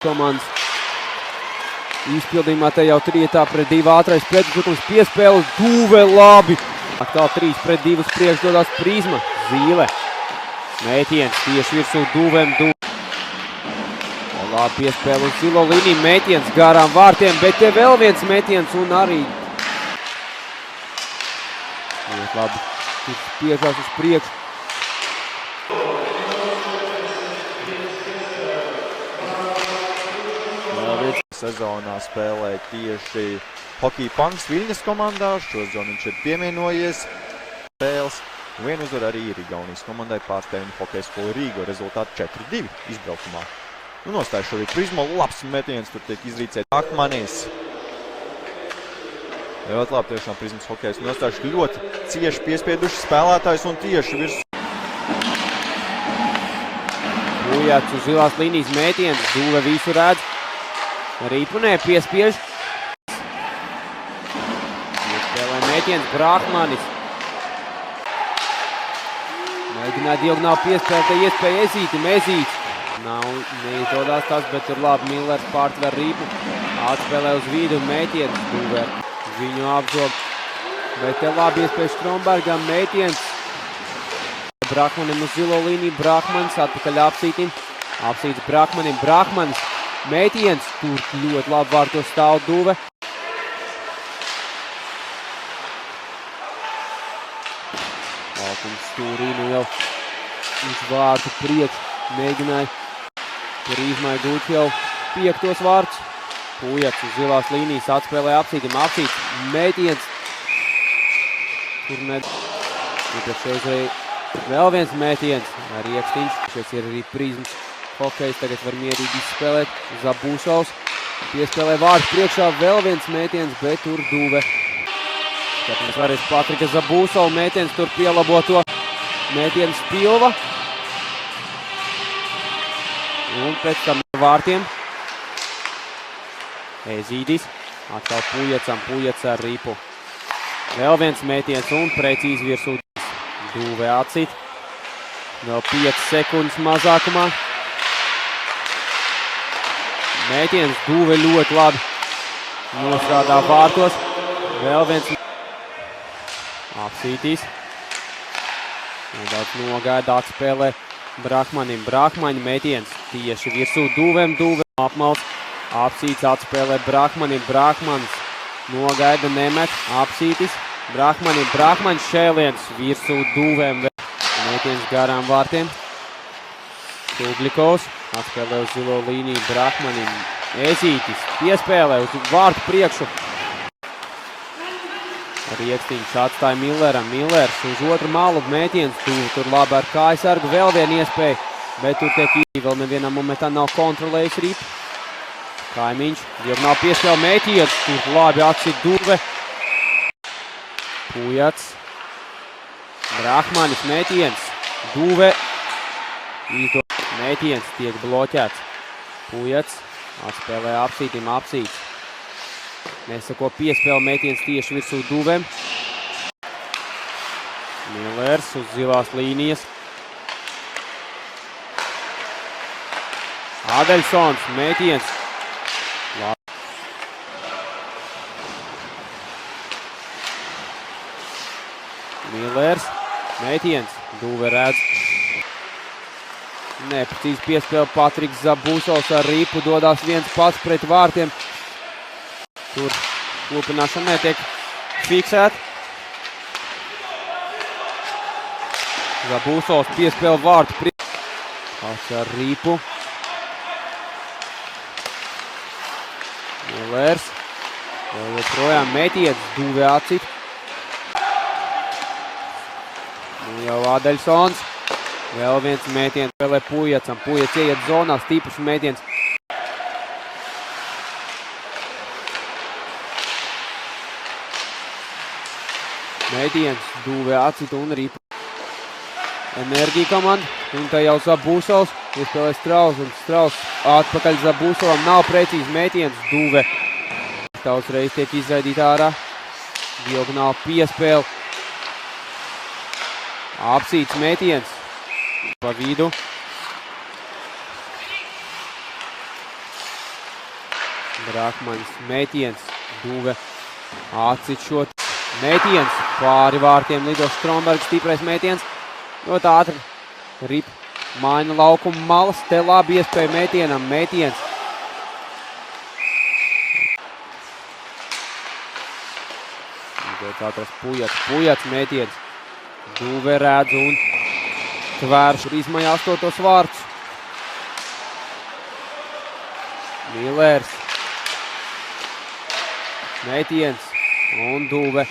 komandas izpildījumā te jau 3 pret 2 ātrais pretuzbrukums, piespēle, Dūve labi. Atkal 3 pret 2 priekš dodās Prizma, Zīle. Mētiens tieši virsū Dūvēm, labi piespēle uz zilo līniju, Mētiens garām vārtiem, bet te vēl viens Mētiens un arī labi, tur spiežās uz priekšu. Sezonā spēlē tieši Hockey Punks Viļņas komandā. Šozon viņš ir pievienojies spēles. Vienu uzvaru arī ir Igaunijas komandai pārspēja viņa Hokeja skolu Rīgu rezultātu 4-2 izbraukumā. Nostāja šorīt Prizma, labs metiens, tur tiek izrīcēt Akmanis. Ļoti labi tiešām Prizmas hokejs nostājuši ļoti cieši piespieduši spēlētājs un tieši virs. Ujāts uz zilās līnijas mētiens, Dūve visu redz. Rīpunē piespiež. Spēlē mētiens, Brāhmanis. Mēģināja diagonāli piespēlēt, iespēja Ezītis. Nav neizdodas tas, bet tur labi Millers pārtver Rīpu. Atspēlē uz vidu mētiens, Dūve viņu apzog. Bet te labi iespēja Strombergam, mētiens. Brāhmanim uz zilo līniju, Brāhmanis atpakaļ Apsītim. Apsīts Brāhmanim, Brāhmanis. Mētiens, tur ļoti labi vārtos stāv Dūve. Valkums stūrī, jau uz vārtu priekš mēģināja Prizmai gūt jau 5. vārts. Pujats uz zilās līnijas atspēlē Apsītim, Apsīts, Mētiens. Tur vēl viens Mētiens, Riekstiņš, šis ir arī Prizmas hokejs, tagad var mierīgi izspēlēt. Zabūsovs piespēlē vārds priekšā, vēl viens mētiens, bet tur Dūve. Skatams varēs Patrika Zabūsova mētiens, tur pielabo to mētiens Pilva. Un pēc tam vārtiem Ezīdis, atkal Pujats ar Ripu. Vēl viens mētiens un precīzi virsū Dūve atcīt. Vēl 5 sekundes mazākumā. Mētiens, Dūve ļoti labi nostrādā vārtos. Vēl viens Apsītīs. Nedaudz nogaida, atspēlē Brāhmanim. Brāhmaņa mētiens tieši virsū Dūvēm. Dūve apmals. Apsīts atspēlē Brāhmanim. Brāhmanis nogaida, nemet. Apsītis. Brāhmanim. Brāhmaņa šēliens virsū Dūvēm. Mētiens garām vārtiem. Tuglikovs atspēlē uz zilo līniju Brāhmanim. Ezītis piespēlē uz vārtu priekšu. Riekstiņš atstāja Milleram. Millers uz otru malu mētiens. Tur labi ar kājasargu. Vēl viena iespēja, bet tur tiek vēl nevienā momentā nav kontrolējis Rīpu. Kaimiņš, diagonāli piespēle mētiens. Tur labi atsit Dūve. Pujats. Brāhmanis mētiens. Dūve. Mētiens tiek bloķēts. Pujats atspēlē Apsītim, Apsīts. Nesako piespēle mētiens tieši virsū Dūvēm. Millers uz zilās līnijas. Adeļsons, mētiens. Millers, mētiens. Dūve redz. Neprecīzi piespēle Patriks Zabūsovs ar Rīpu. Dodās viens pats pret vārtiem. Tur klupināšana netiek fiksēta. Zabūsovs piespēle vārtu priekš. Pats ar Rīpu. Millers. Vēl joprojām mētiens. Dūve atcīt. Jau Adeļsons. Vēl viens mētiens spēlē Pujacam. Pujats ieiet zonā, stiprs mētiens. Mētiens, Dūve atcita un Rīpa. Enerģija komanda. Un tā jau Zabūsovs. Iespēlē Strauss un Strauss atpakaļ Zabūsovam. Nav precīzi mētiens. Dūve. Tauts reiz tiek izraidīta ārā. Diagonāli piespēle. Apsīts mētiens. Pa vidu. Brakmanis mētiens, Duve atcit šo mētiens, pāri vārtiem lido Strombergs, stiprais mētiens, ļoti ātri, Rip maina laukumu malas, te labi iespēja mētienam, mētiens. Ļoti atrast Pujats mētiens, Duve redz un Tvērš izmaja 8. vārds. Millers, mētiens un Duve.